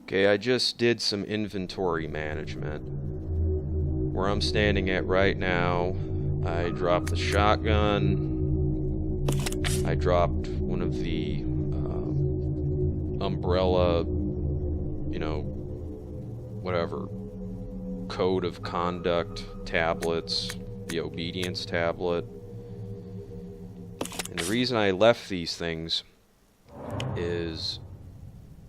Okay, I just did some inventory management. Where I'm standing at right now, I dropped the shotgun. I dropped one of the umbrella, you know, whatever, code of conduct tablets, the obedience tablet. And the reason I left these things is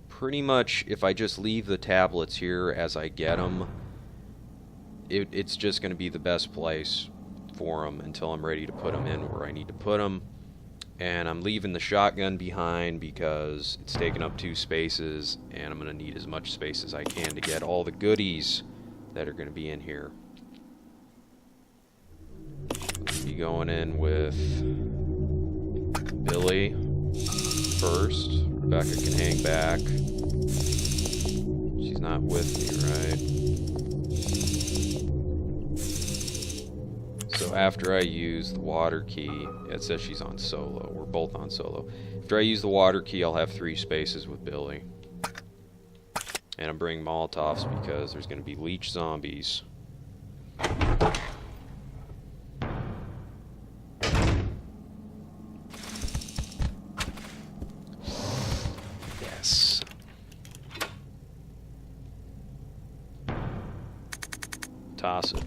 pretty much if I just leave the tablets here as I get them, it's just going to be the best place for them until I'm ready to put them in where I need to put them. And I'm leaving the shotgun behind because it's taking up 2 spaces, and I'm going to need as much space as I can to get all the goodies that are going to be in here. Let's be going in with Billy first. Rebecca can hang back. She's not with me, right? So after I use the water key, it says she's on solo. We're both on solo. After I use the water key, I'll have 3 spaces with Billy. And I'm bringing Molotovs because there's going to be leech zombies. Yes. Toss it.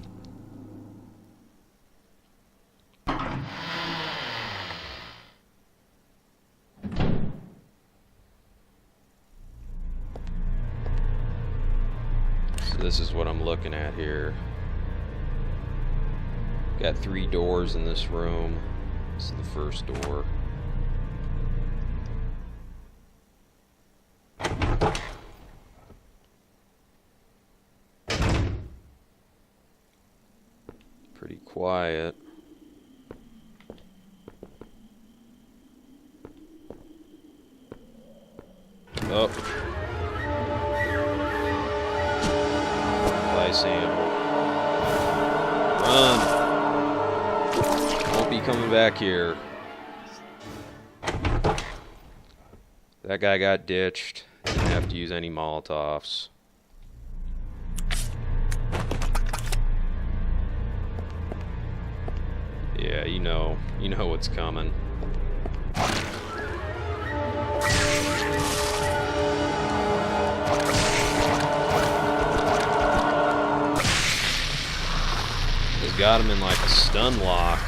This is what I'm looking at here. Got 3 doors in this room. This is the first door. Pretty quiet. Oh. Sample. Run! Won't be coming back here. That guy got ditched. Didn't have to use any Molotovs. Yeah, you know what's coming. Got him in like a stun lock.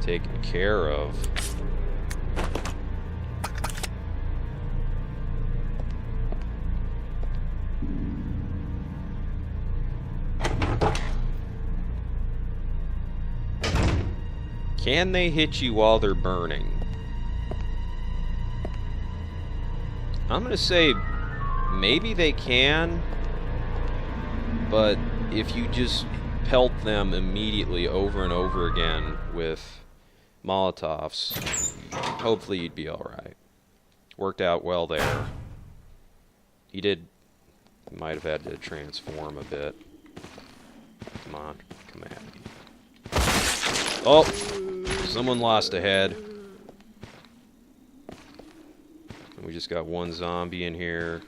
Taken care of. Can they hit you while they're burning? I'm gonna say maybe they can, but if you just pelt them immediately over and over again with Molotovs, hopefully you'd be alright. Worked out well there. He might have had to transform a bit. Come on, come at me. Oh! Someone lost a head. We just got 1 zombie in here.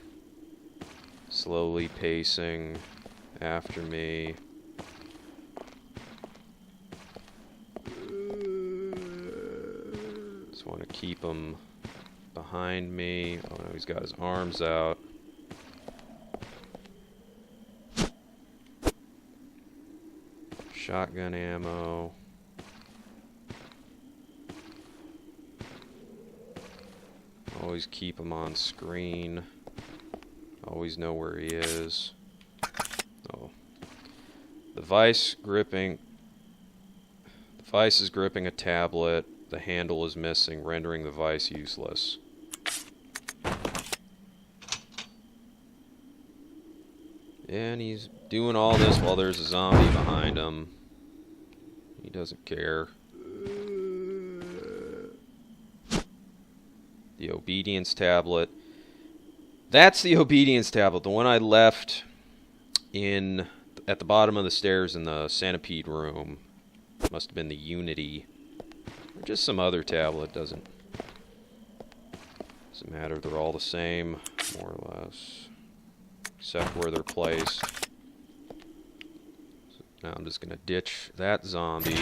Slowly pacing after me. Just want to keep him behind me. Oh no, he's got his arms out. Shotgun ammo. Always keep him on screen. Always know where he is. Oh. The vice is gripping a tablet. The handle is missing, rendering the vice useless. And he's doing all this while there's a zombie behind him. He doesn't care. The obedience tablet. That's the obedience tablet. The one I left at the bottom of the stairs in the centipede room. Must have been the Unity. Or just some other tablet. Doesn't Doesn't matter, they're all the same, more or less. Except where they're placed. So now I'm just gonna ditch that zombie.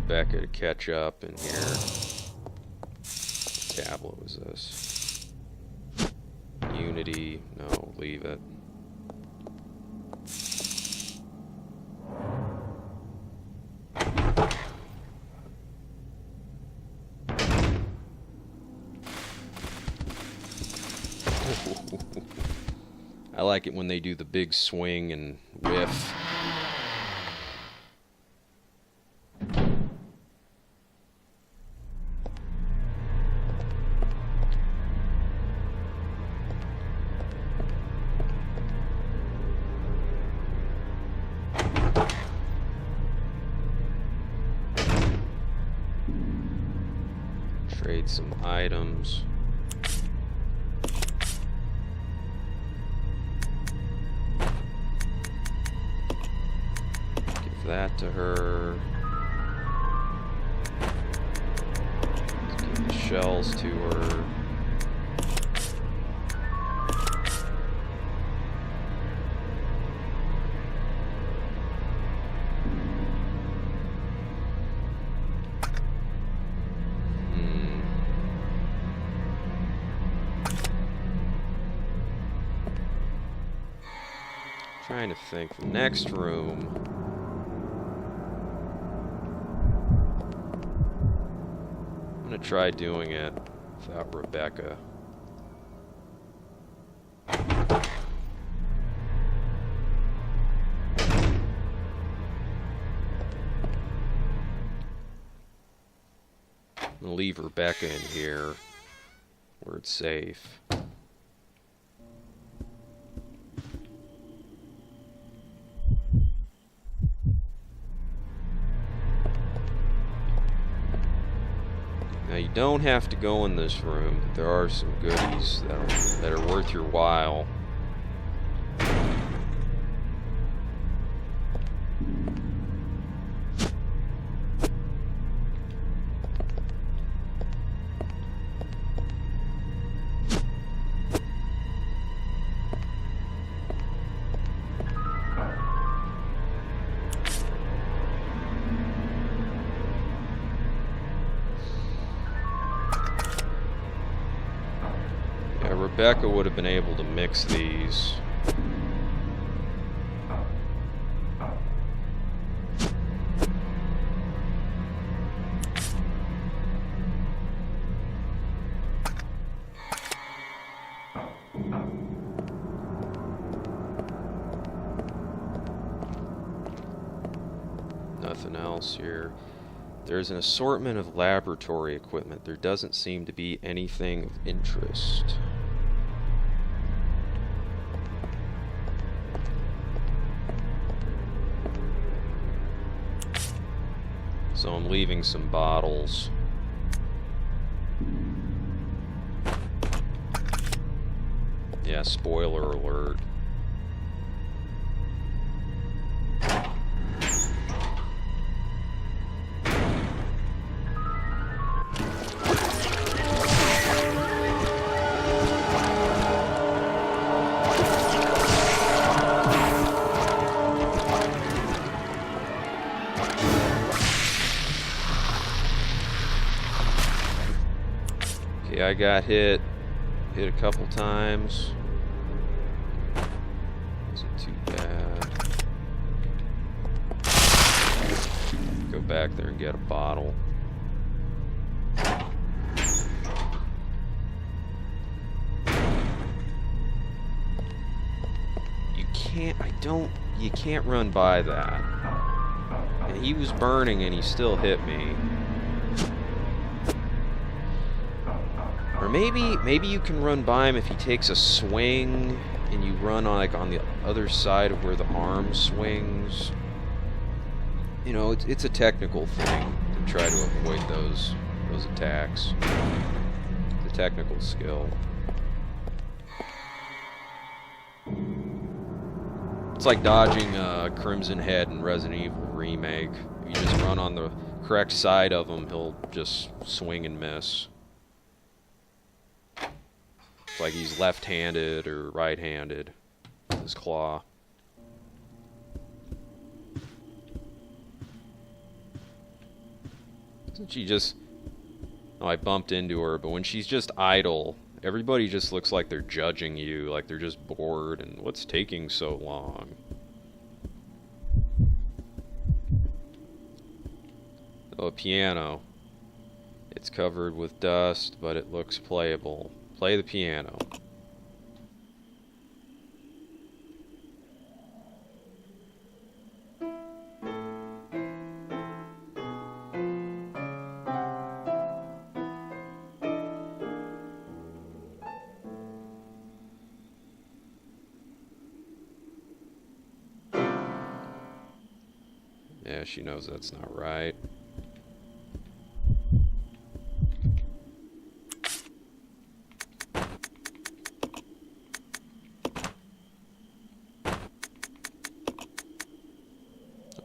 Rebecca to catch up in here. What tablet was this? Unity. No, leave it. I like it when they do the big swing and whiff. Trade some items. Give that to her. Let's give the shells to her. Trying to think. The next room. I'm gonna try doing it without Rebecca. I'm gonna leave Rebecca in here where it's safe. Now you don't have to go in this room, but there are some goodies that are worth your while. Rebecca would have been able to mix these. Nothing else here. There's an assortment of laboratory equipment. There doesn't seem to be anything of interest. So I'm leaving some bottles. Yeah, spoiler alert. I got hit a couple times. Wasn't too bad. Go back there and get a bottle. You can't run by that. And he was burning and he still hit me. Or maybe you can run by him if he takes a swing and you run on, like, on the other side of where the arm swings. you know, it's a technical thing to try to avoid those attacks. It's a technical skill. It's like dodging Crimson Head in Resident Evil Remake. If you just run on the correct side of him, he'll just swing and miss. It's like he's left-handed or right-handed with his claw. Isn't she just... Oh, I bumped into her, but when she's just idle, everybody just looks like they're judging you, like they're just bored, and what's taking so long? Oh, a piano. It's covered with dust, but it looks playable. Play the piano. Yeah, she knows that's not right.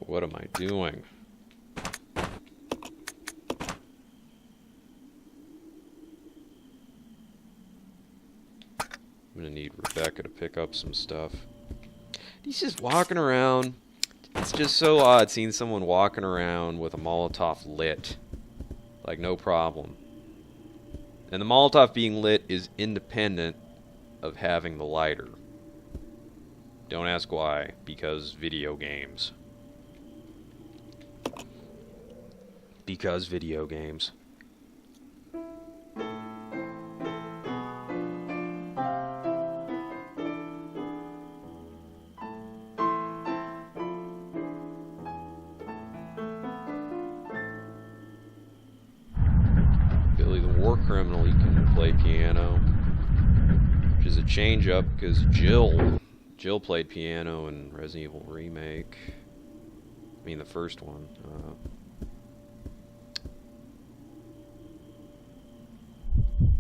What am I doing? I'm gonna need Rebecca to pick up some stuff. He's just walking around. It's just so odd seeing someone walking around with a Molotov lit. Like, no problem. And the Molotov being lit is independent of having the lighter. Don't ask why. Because video games. Because video games. Billy the War Criminal, he can play piano. Which is a change up because Jill played piano in Resident Evil Remake. I mean the first one.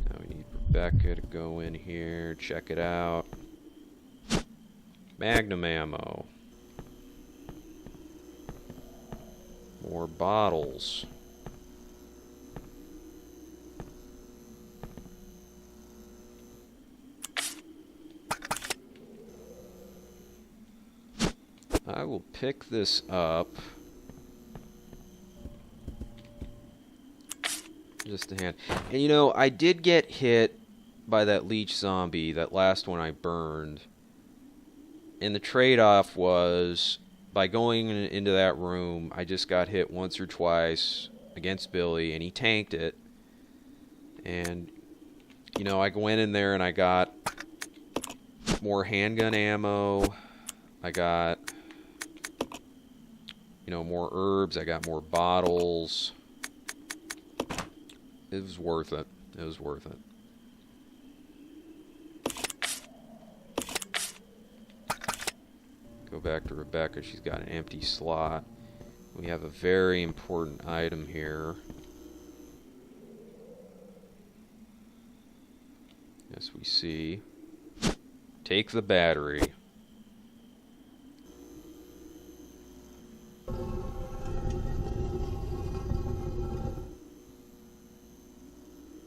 Now we need Rebecca to go in here, check it out. Magnum ammo. More bottles. I will pick this up. Just a hand. And you know, I did get hit by that leech zombie, that last one I burned. And the trade-off was, by going into that room, I just got hit once or twice against Billy, and he tanked it. And, you know, I went in there and I got more handgun ammo. I got, you know, more herbs. I got more bottles. It was worth it. It was worth it. Go back to Rebecca. She's got an empty slot. We have a very important item here. Yes, we see. Take the battery.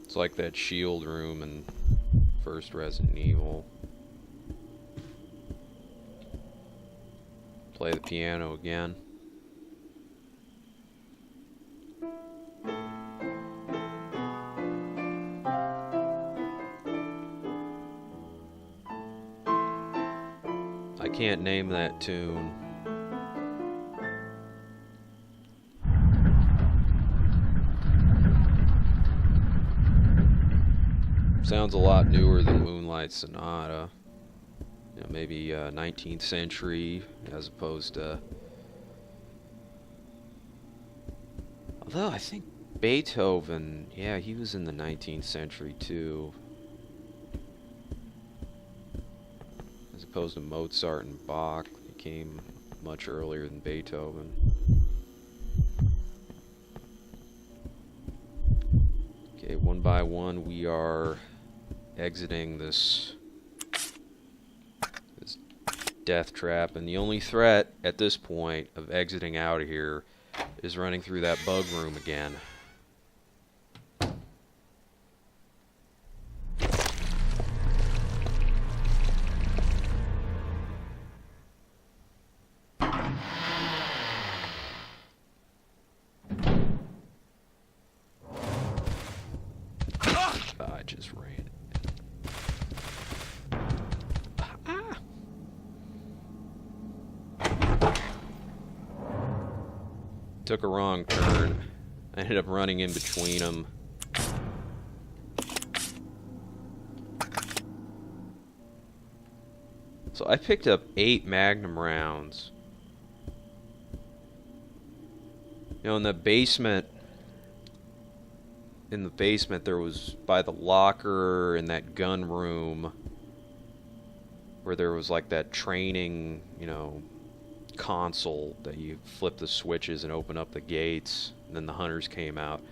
It's like that shield room in first Resident Evil. Play the piano again. I can't name that tune. Sounds a lot newer than Moonlight Sonata. You know, maybe 19th century as opposed to... Although I think Beethoven, yeah, he was in the 19th century too. As opposed to Mozart and Bach, they came much earlier than Beethoven. Okay, one by one we are exiting this death trap, and the only threat at this point of exiting out of here is running through that bug room again. I just ran. Ah. Took a wrong turn. I ended up running in between them. So I picked up 8 Magnum rounds. You know, in the basement there was, by the locker in that gun room, where there was like that training, you know, console that you flip the switches and open up the gates, and then the hunters came out.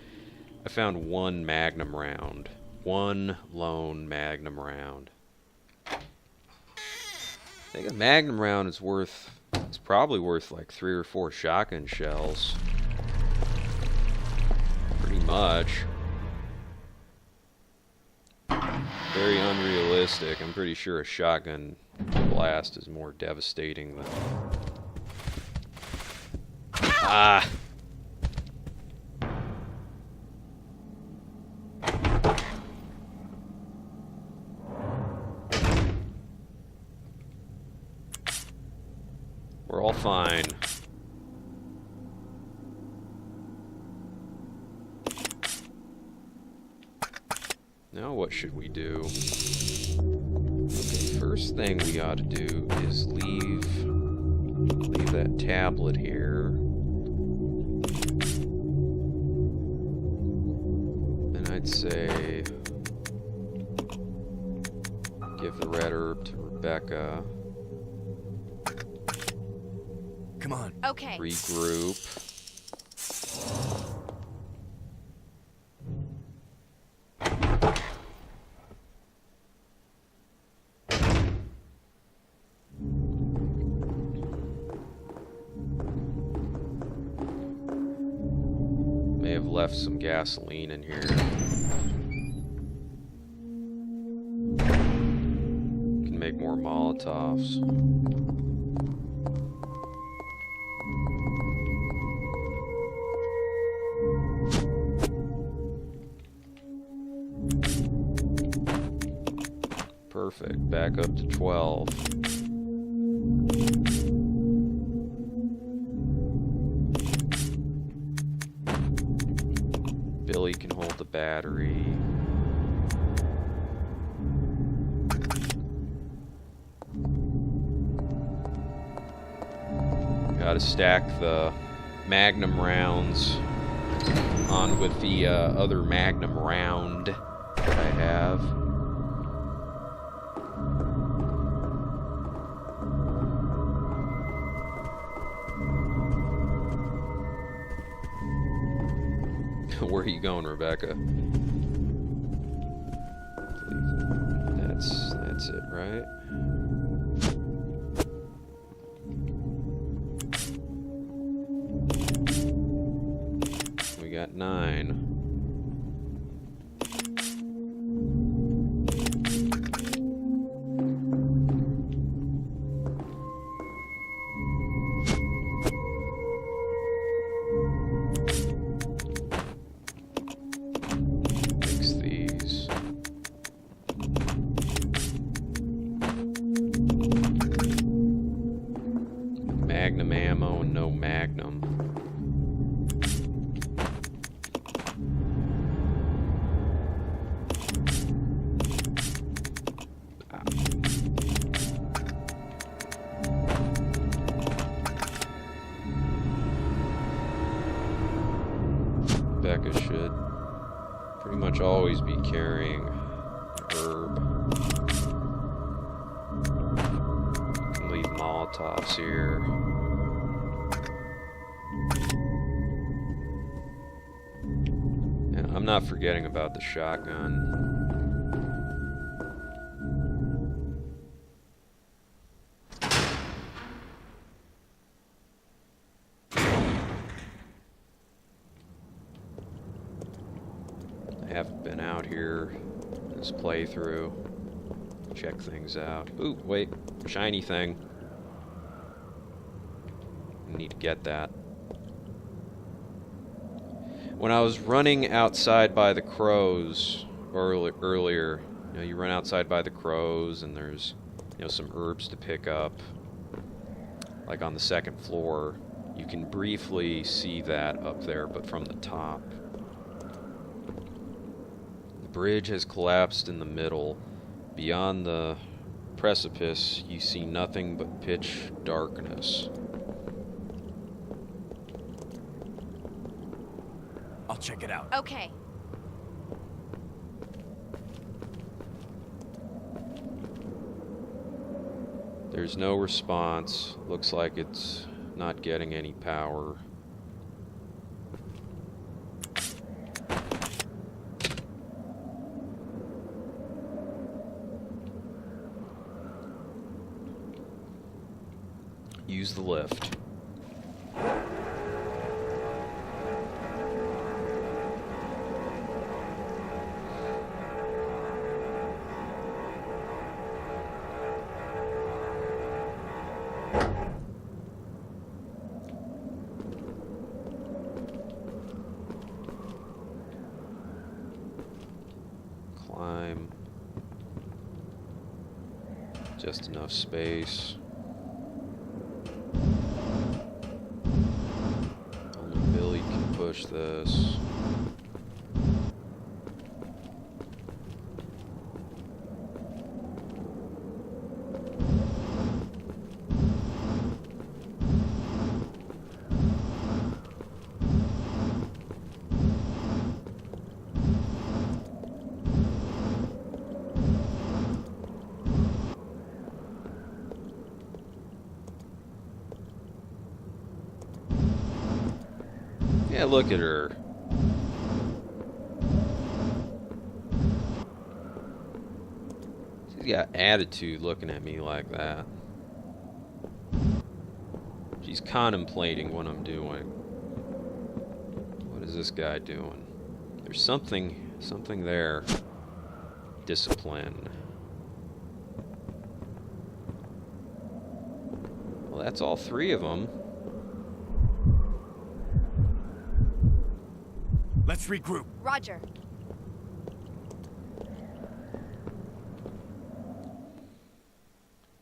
I found 1 Magnum round. 1 lone Magnum round. I think a Magnum round is probably worth like 3 or 4 shotgun shells. Pretty much. Very unrealistic. I'm pretty sure a shotgun blast is more devastating than... Ah! We're all fine. Now what should we do? Okay, first thing we ought to do is leave that tablet here. And I'd say give the red herb to Rebecca. Come on. Okay. Regroup. May have left some gasoline in here. Can make more Molotovs. Perfect. Back up to 12. Billy can hold the battery. Gotta stack the Magnum rounds on with the other Magnum round that I have. Where are you going, Rebecca? That's it, right? We got 9. Magnum ammo and no Magnum. Becca should pretty much always be carrying herb. Can leave Molotovs here. I'm not forgetting about the shotgun. I haven't been out here this playthrough. Check things out. Ooh, wait. Shiny thing. I need to get that. When I was running outside by the crows earlier, you know, you run outside by the crows and there's, you know, some herbs to pick up. Like on the second floor, you can briefly see that up there, but from the top. The bridge has collapsed in the middle. Beyond the precipice, you see nothing but pitch darkness. I'll check it out. Okay. There's no response. Looks like it's not getting any power. Use the lift. Climb. Just enough space. Only Billy can push this. Yeah, look at her. She's got attitude looking at me like that. She's contemplating what I'm doing. What is this guy doing? There's something there. Discipline. Well, that's all three of them. Let's regroup. Roger.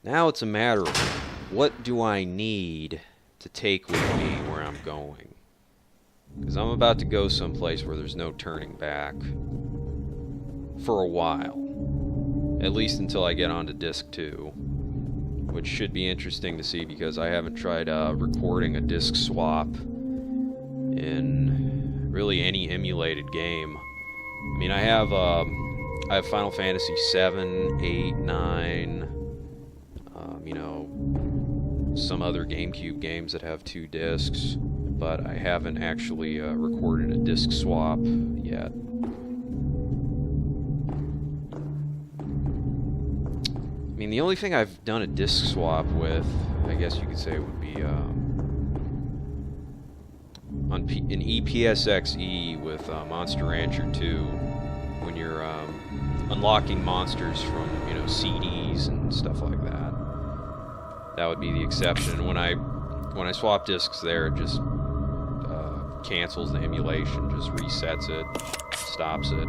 Now it's a matter of what do I need to take with me where I'm going? Because I'm about to go someplace where there's no turning back. For a while. At least until I get onto disc 2. Which should be interesting to see because I haven't tried recording a disc swap in really any emulated game. I mean, I have Final Fantasy 7, 8, 9, you know, some other GameCube games that have 2 discs, but I haven't actually recorded a disc swap yet. I mean, the only thing I've done a disc swap with, I guess you could say, would be an EPSXE with Monster Rancher 2, when you're unlocking monsters from, you know, CDs and stuff like that. That would be the exception. When I swap discs there, it just cancels the emulation, just resets it, stops it.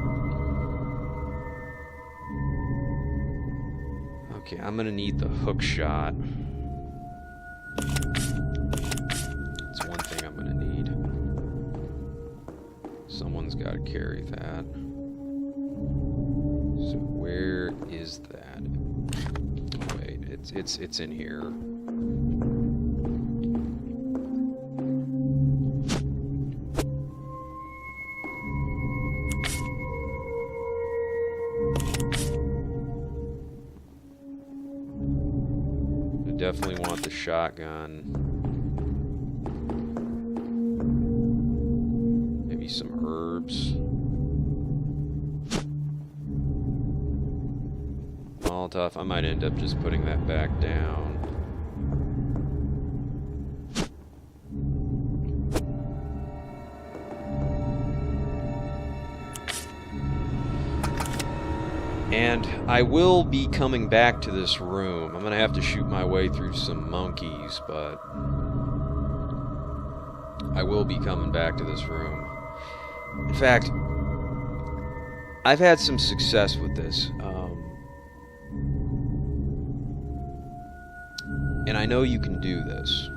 Okay, I'm gonna need the hook shot. That's one thing I'm gonna need. Someone's gotta carry that. So where is that? Wait, it's in here. Definitely want the shotgun. Maybe some herbs. Molotov. I might end up just putting that back down. And I will be coming back to this room. I'm going to have to shoot my way through some monkeys, but I will be coming back to this room. In fact, I've had some success with this. And I know you can do this.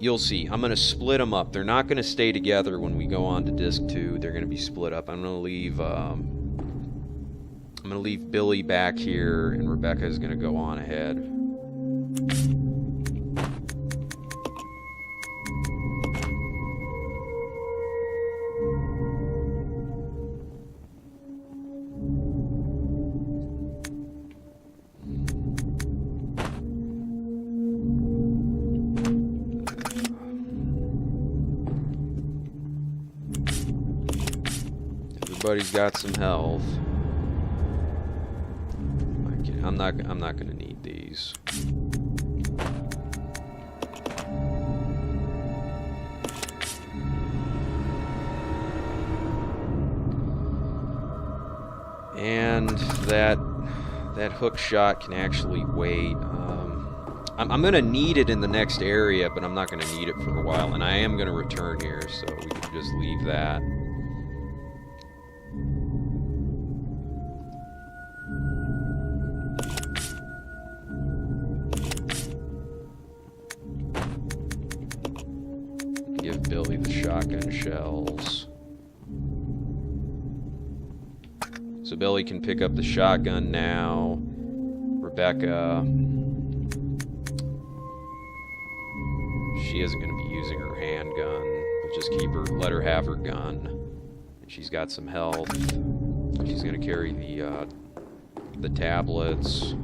You'll see. I'm going to split them up. They're not going to stay together when we go on to disc 2. They're going to be split up. I'm going to leave Billy back here, and Rebecca is going to go on ahead. Everybody's got some health. I'm not going to need these. And that hook shot can actually wait. I'm going to need it in the next area, but I'm not going to need it for a while. And I am going to return here, so we can just leave that. Give Billy the shotgun shells. So Billy can pick up the shotgun now. Rebecca, she isn't going to be using her handgun, but just let her have her gun. And she's got some health. She's going to carry the tablets.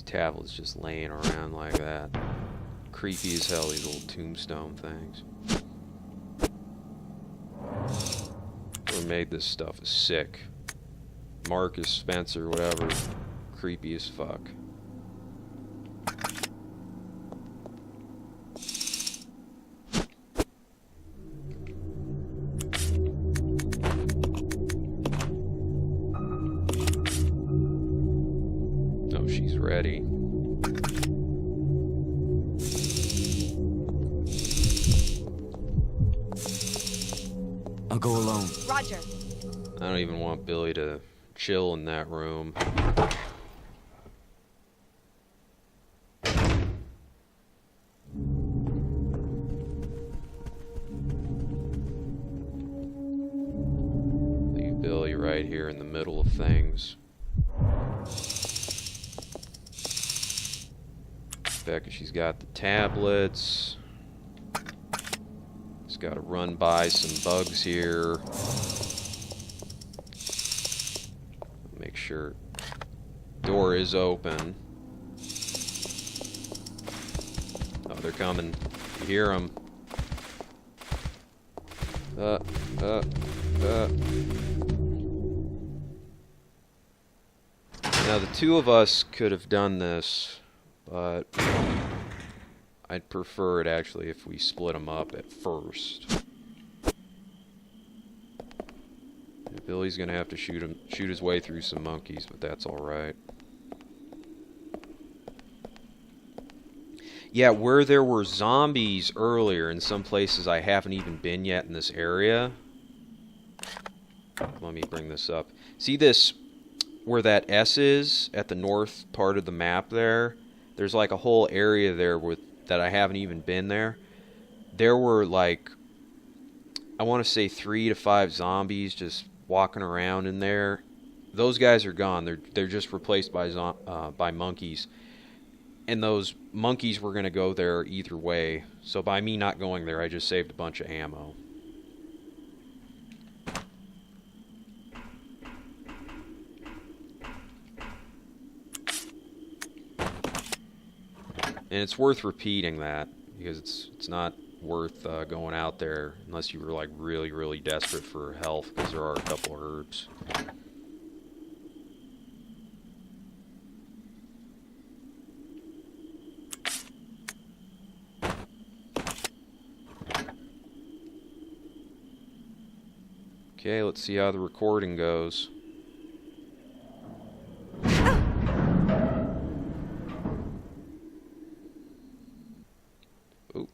Tablets just laying around like that. Creepy as hell, these little tombstone things. Whoever made this stuff is sick. Marcus Spencer, whatever. Creepy as fuck. Oh, she's ready. I'll go alone. Roger. I don't even want Billy to chill in that room. Leave Billy right here in the middle of things. Becca, she's got the tablets. Just got to run by some bugs here. Make sure door is open. Oh, they're coming. You hear them. Now the two of us could have done this, but I'd prefer it actually if we split them up at first. Billy's gonna have to shoot his way through some monkeys, but that's all right. Yeah, where there were zombies earlier in some places I haven't even been yet in this area. Let me bring this up. See this, where that S is at the north part of the map there? There's like a whole area there that I haven't even been there. There were like, I want to say 3 to 5 zombies just walking around in there. Those guys are gone. They're just replaced by monkeys. And those monkeys were going to go there either way. So by me not going there, I just saved a bunch of ammo. And it's worth repeating that, because it's not worth going out there unless you were like really, really desperate for health, because there are a couple of herbs. Okay, let's see how the recording goes. Ooh.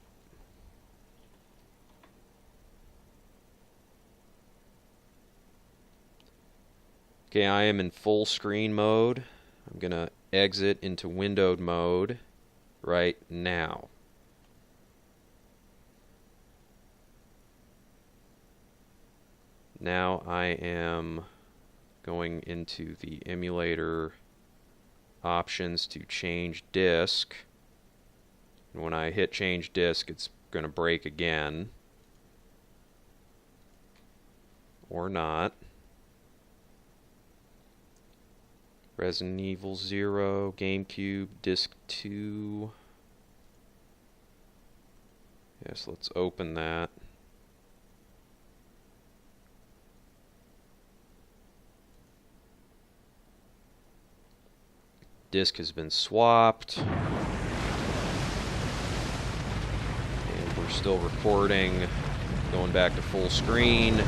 Okay, I am in full screen mode. I'm gonna exit into windowed mode right now. Now I am going into the emulator options to change disk. And when I hit change disk, it's going to break again. Or not. Resident Evil 0, GameCube, Disc 2. Yes, let's open that. Disk has been swapped. And we're still recording. Going back to full screen.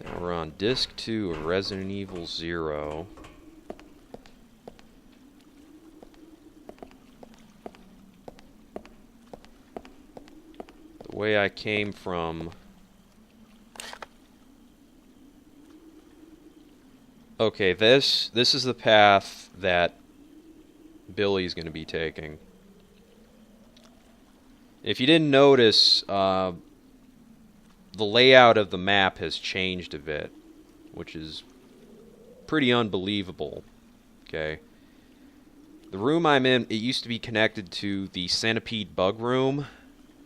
Now we're on Disc 2 of Resident Evil 0. The way I came from... Okay, this is the path that Billy's going to be taking. If you didn't notice, the layout of the map has changed a bit, which is pretty unbelievable. Okay. The room I'm in, it used to be connected to the centipede bug room,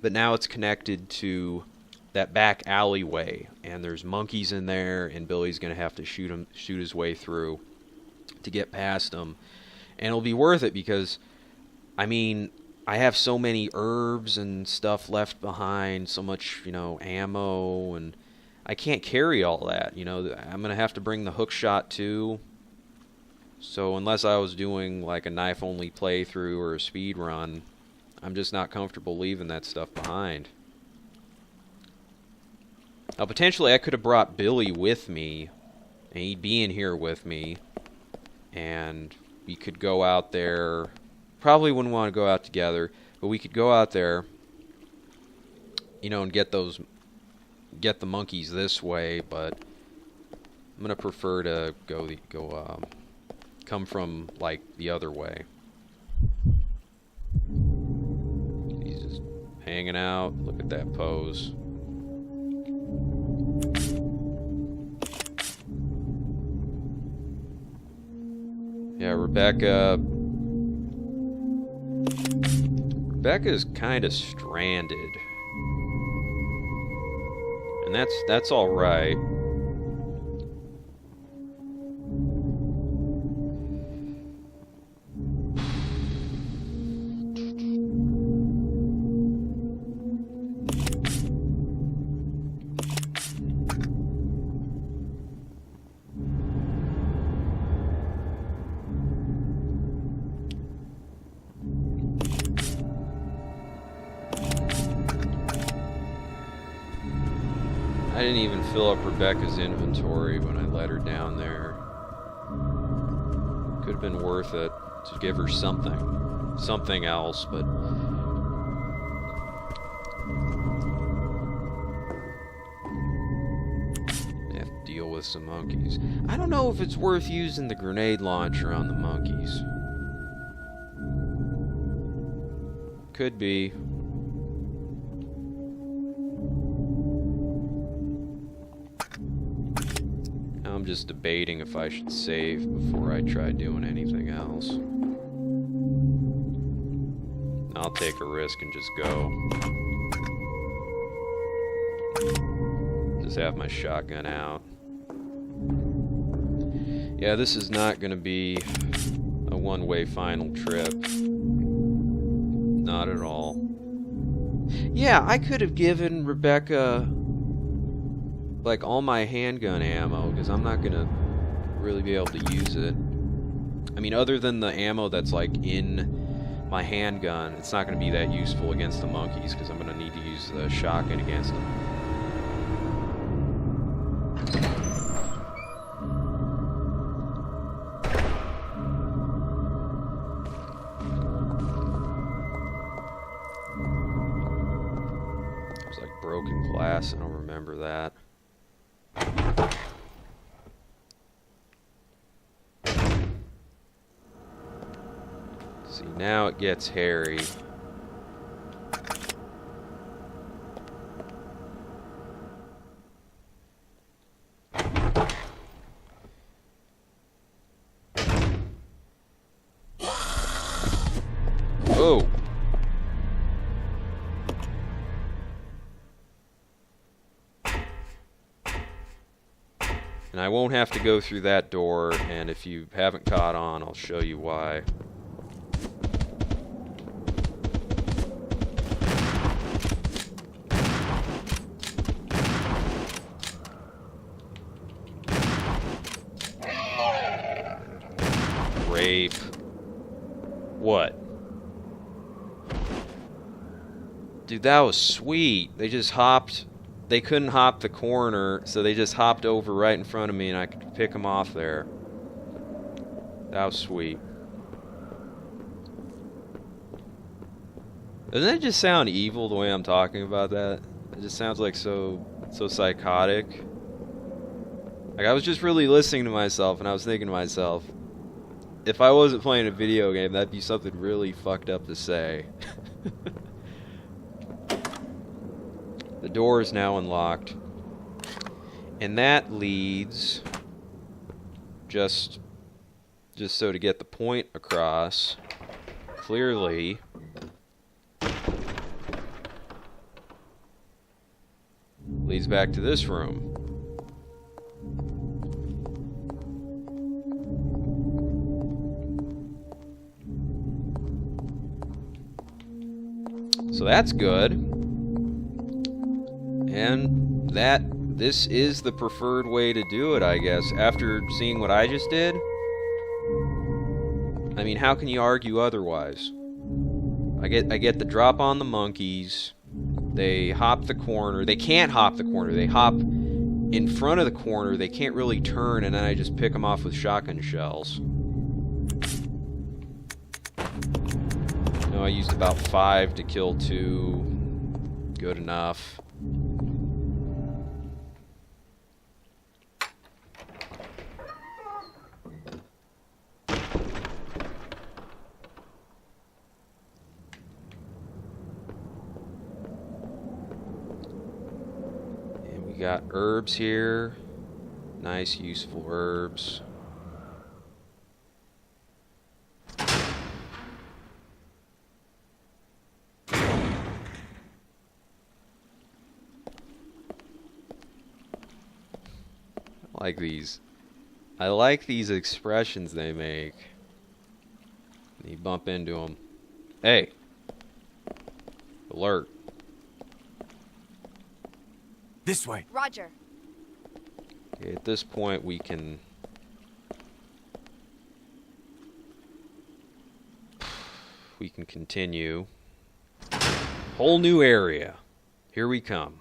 but now it's connected to that back alleyway, and there's monkeys in there, and Billy's gonna have to shoot his way through to get past them. And it'll be worth it because, I mean, I have so many herbs and stuff left behind, so much, you know, ammo, and I can't carry all that, you know. I'm gonna have to bring the hook shot too. So unless I was doing like a knife-only playthrough or a speed run, I'm just not comfortable leaving that stuff behind. Now, potentially I could have brought Billy with me, and he'd be in here with me, and we could go out there. Probably wouldn't want to go out together, but we could go out there, you know, and get the monkeys this way. But I'm gonna prefer to come from like the other way. He's just hanging out. Look at that pose. Yeah, Rebecca's kind of stranded. And that's all right. I didn't even fill up Rebecca's inventory when I let her down there. Could have been worth it to give her something else, but I have to deal with some monkeys. I don't know if it's worth using the grenade launcher on the monkeys. Could be. I'm just debating if I should save before I try doing anything else. I'll take a risk and just go. Just have my shotgun out. Yeah, this is not going to be a one-way final trip. Not at all. Yeah, I could have given Rebecca like all my handgun ammo, because I'm not going to really be able to use it. I mean, other than the ammo that's like in my handgun, it's not going to be that useful against the monkeys, because I'm going to need to use the shotgun against them. It was like broken glass, I don't remember that. See, now it gets hairy. Oh! And I won't have to go through that door, and if you haven't caught on, I'll show you why. Rape. What? Dude, that was sweet. They just hopped. They couldn't hop the corner, so they just hopped over right in front of me, and I could pick them off there. That was sweet. Doesn't that just sound evil the way I'm talking about that? It just sounds like so psychotic. Like, I was just really listening to myself, and I was thinking to myself, if I wasn't playing a video game, that'd be something really fucked up to say. The door is now unlocked. And that leads, just so to get the point across clearly, leads back to this room. So that's good. And this is the preferred way to do it, I guess, after seeing what I just did. I mean, how can you argue otherwise? I get the drop on the monkeys. They hop the corner. They can't hop the corner. They hop in front of the corner. They can't really turn, and then I just pick them off with shotgun shells. No, I used about 5 to kill 2. Good enough. Got herbs here. Nice, useful herbs. I like these. I like these expressions they make. You bump into them. Hey! Alert. This way. Roger. Okay, at this point we can continue. Whole new area. Here we come.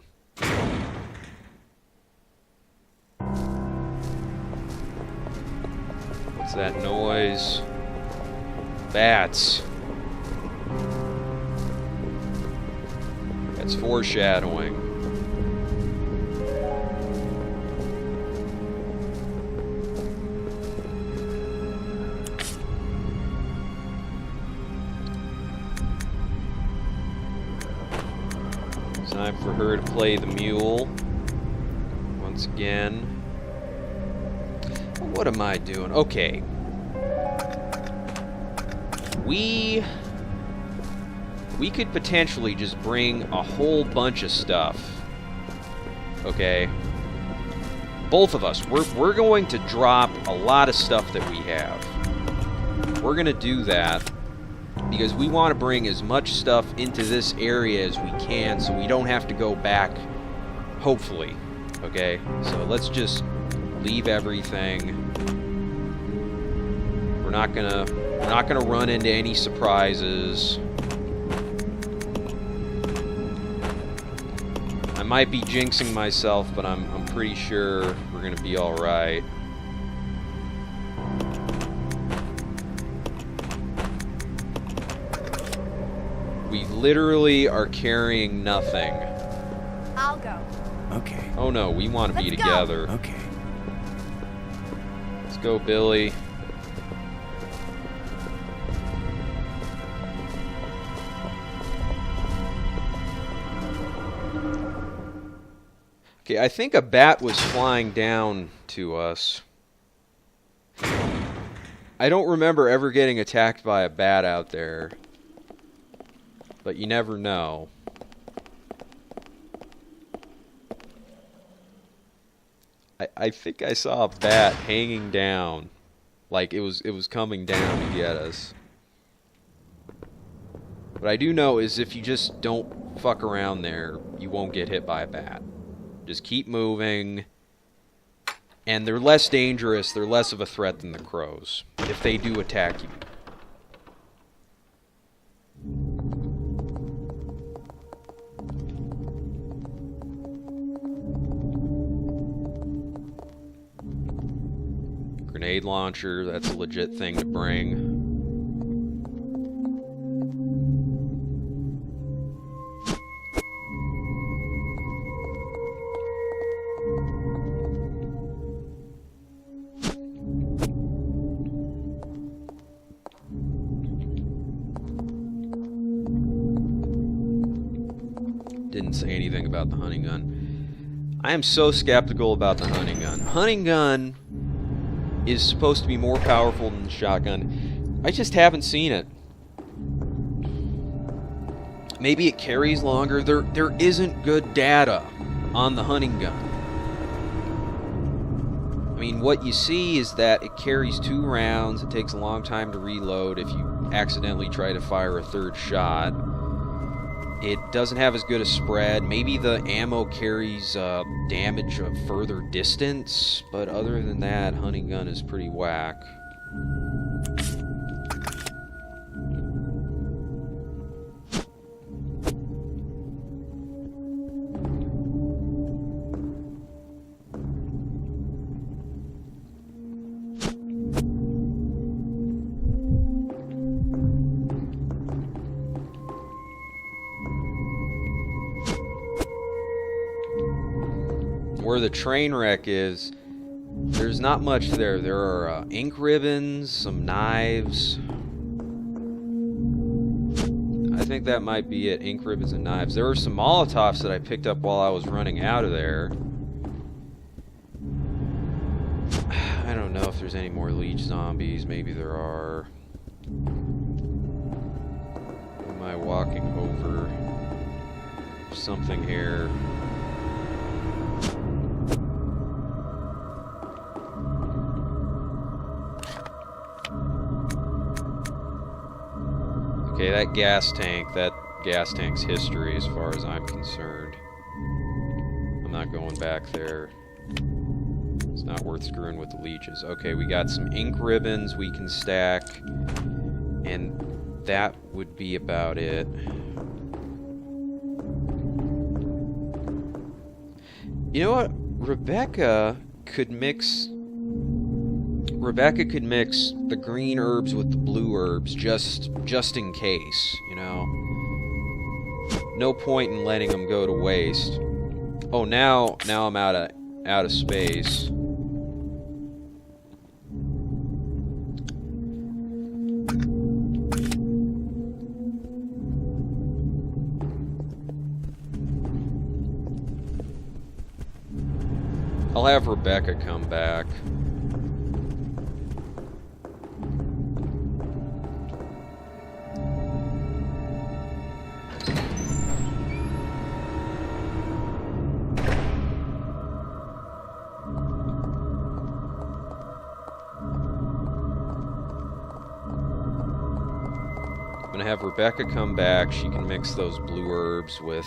What's that noise? Bats. That's foreshadowing. Time for her to play the mule once again. What am I doing? Okay. We could potentially just bring a whole bunch of stuff. Okay? Both of us. We're going to drop a lot of stuff that we have. We're going to do that because we want to bring as much stuff into this area as we can so we don't have to go back, hopefully. Okay? So let's just leave everything. We're not gonna run into any surprises. I might be jinxing myself, but I'm pretty sure we're gonna be all right. We literally are carrying nothing. I'll go. Okay. Oh no, we want to be together. Okay. Let's go, Billy. Okay, I think a bat was flying down to us. I don't remember ever getting attacked by a bat out there. But you never know. I think I saw a bat hanging down. Like it was coming down to get us. What I do know is if you just don't fuck around there, you won't get hit by a bat. Just keep moving. And they're less dangerous, they're less of a threat than the crows, if they do attack you. Grenade launcher, that's a legit thing to bring. Didn't say anything about the hunting gun. I am so skeptical about the hunting gun. Hunting gun is supposed to be more powerful than the shotgun. I just haven't seen it. Maybe it carries longer. There isn't good data on the hunting gun. I mean, what you see is that it carries 2 rounds. It takes a long time to reload if you accidentally try to fire a 3rd shot. It doesn't have as good a spread. Maybe the ammo carries damage of further distance, but other than that, hunting gun is pretty whack. Where the train wreck is, there's not much there. There are ink ribbons, some knives. I think that might be it, ink ribbons and knives. There were some Molotovs that I picked up while I was running out of there. I don't know if there's any more leech zombies. Maybe there are. Am I walking over something here? Okay, that gas tank's history as far as I'm concerned. I'm not going back there. It's not worth screwing with the leeches. Okay, we got some ink ribbons we can stack, and that would be about it. You know what? Rebecca could mix the green herbs with the blue herbs just in case, you know. No point in letting them go to waste. Oh, now I'm out of space. I'll have Rebecca come back. gonna have Rebecca come back. She can mix those blue herbs with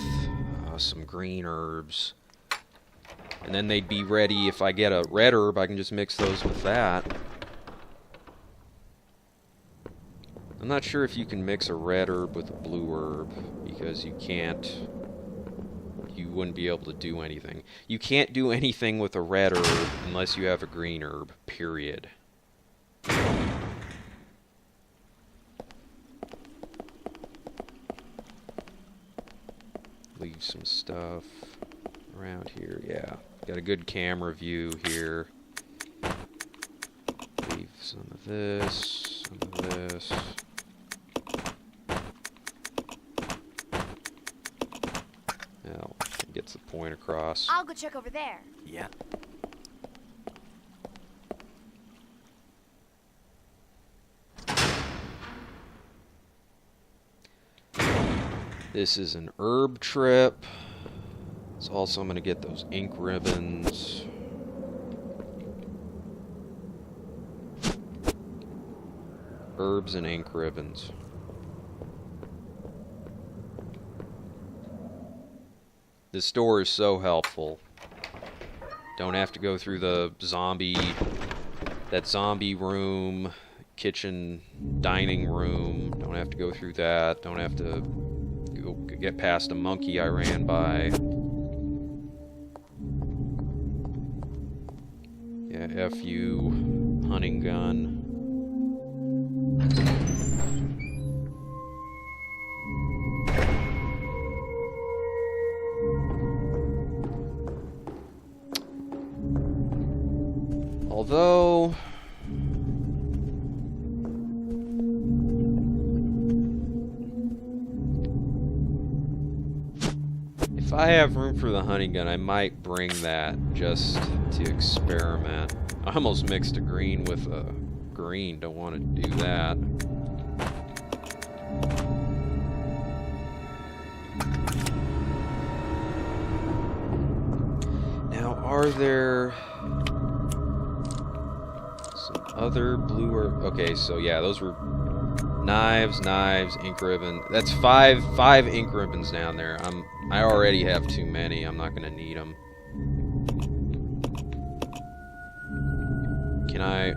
some green herbs. And then they'd be ready. If I get a red herb, I can just mix those with that. I'm not sure if you can mix a red herb with a blue herb, because you can't. You wouldn't be able to do anything. You can't do anything with a red herb unless you have a green herb, period. Leave some stuff around here, yeah. Got a good camera view here. Leave some of this, some of this. Well, gets the point across. I'll go check over there. Yeah. This is an herb trip. It's also I'm going to get those ink ribbons. Herbs and ink ribbons. This store is so helpful. Don't have to go through that zombie room, kitchen, dining room. Don't have to go through that. Don't have to get past a monkey I ran by. Yeah, F you, hunting gun. Although if I have room for the hunting gun, I might bring that just to experiment. I almost mixed a green with a green. Don't want to do that. Now, are there some other blue or... Okay, so yeah, those were knives, ink ribbon. That's five ink ribbons down there. I already have too many. I'm not going to need them. Can I...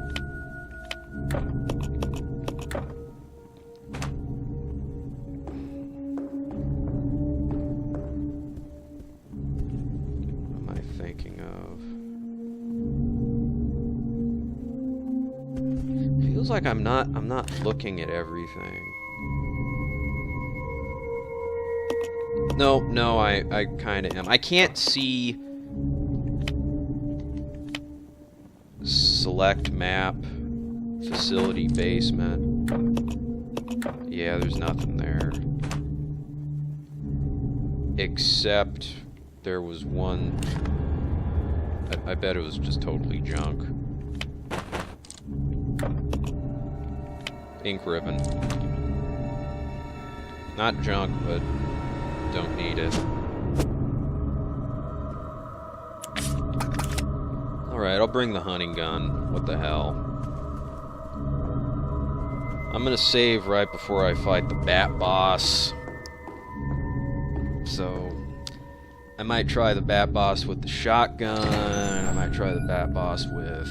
What am I thinking of? Feels like I'm not looking at everything. No, I kind of am. I can't see select map, facility basement. Yeah, there's nothing there. Except there was one. I bet it was just totally junk. Ink ribbon. Not junk, but don't need it. Alright, I'll bring the hunting gun. What the hell? I'm gonna save right before I fight the bat boss. So, I might try the bat boss with the shotgun. I might try the bat boss with...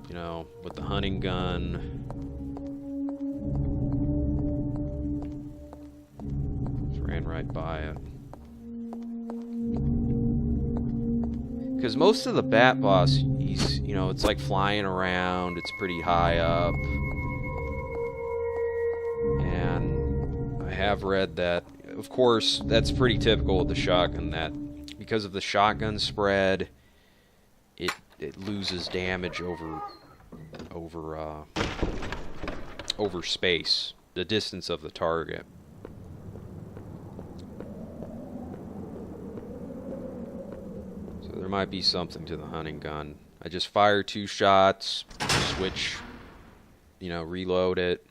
you know, with the hunting gun. Just ran right by it. Because most of the bat boss, he's, you know, it's like flying around, it's pretty high up. And I have read that, of course, that's pretty typical with the shotgun, that because of the shotgun spread, it loses damage over space, the distance of the target. There might be something to the hunting gun. I just fire 2 shots, switch, you know, reload it.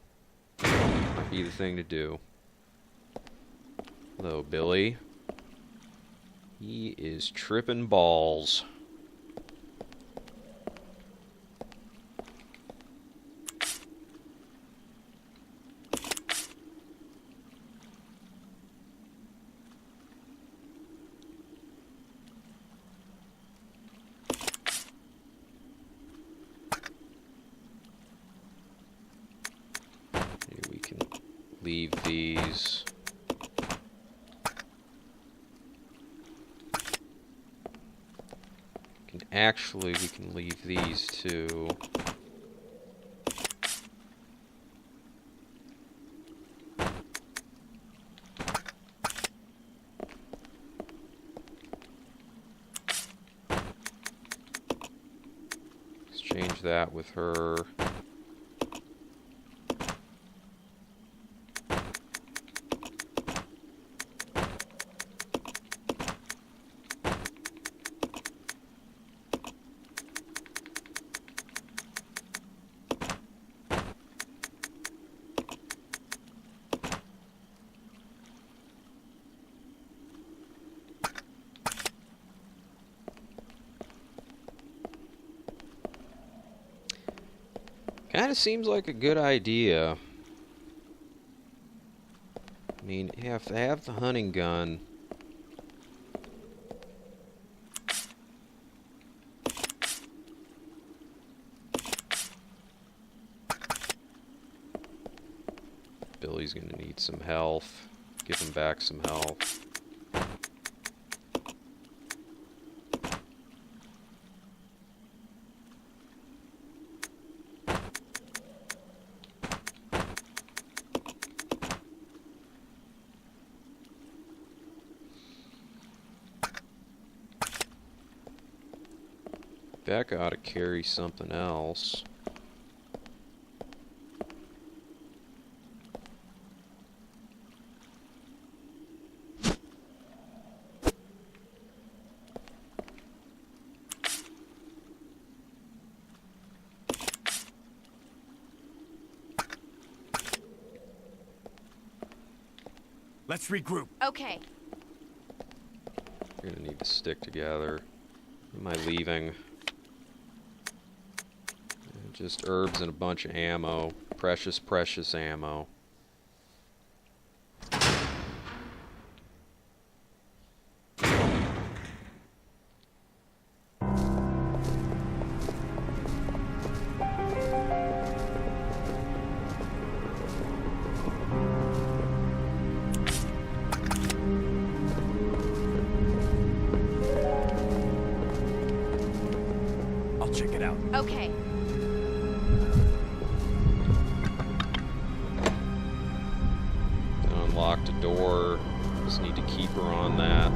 Might be the thing to do. Hello, Billy. He is tripping balls. leave these. Actually, we can leave these too. Exchange that with her. Kinda seems like a good idea. I mean, you have to have the hunting gun. Billy's gonna need some health. Give him back some health. Becca ought to carry something else. Let's regroup. Okay. We're gonna need to stick together. What am I leaving? Just herbs and a bunch of ammo. Precious, precious ammo. I'll check it out. Okay. Unlocked a door. Just need to keep her on that.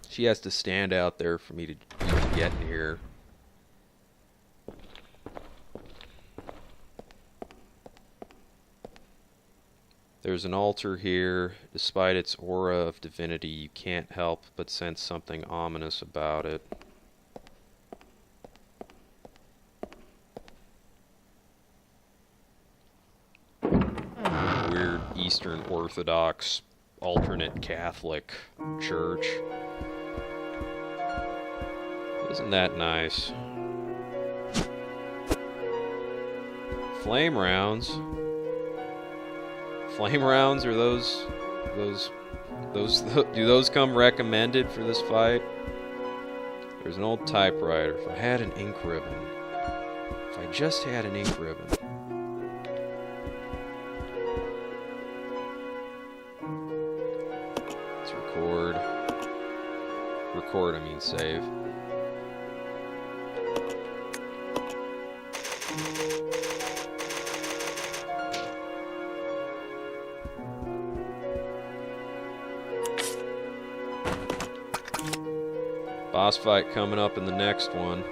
She has to stand out there for me to even get here. There's an altar here. Despite its aura of divinity, you can't help but sense something ominous about it. Weird Eastern Orthodox alternate Catholic church. Isn't that nice? Flame rounds. Flame rounds are those do those come recommended for this fight? There's an old typewriter. If I had an ink ribbon. If I just had an ink ribbon. Let's record. Record, I mean save. Boss fight coming up in the next one.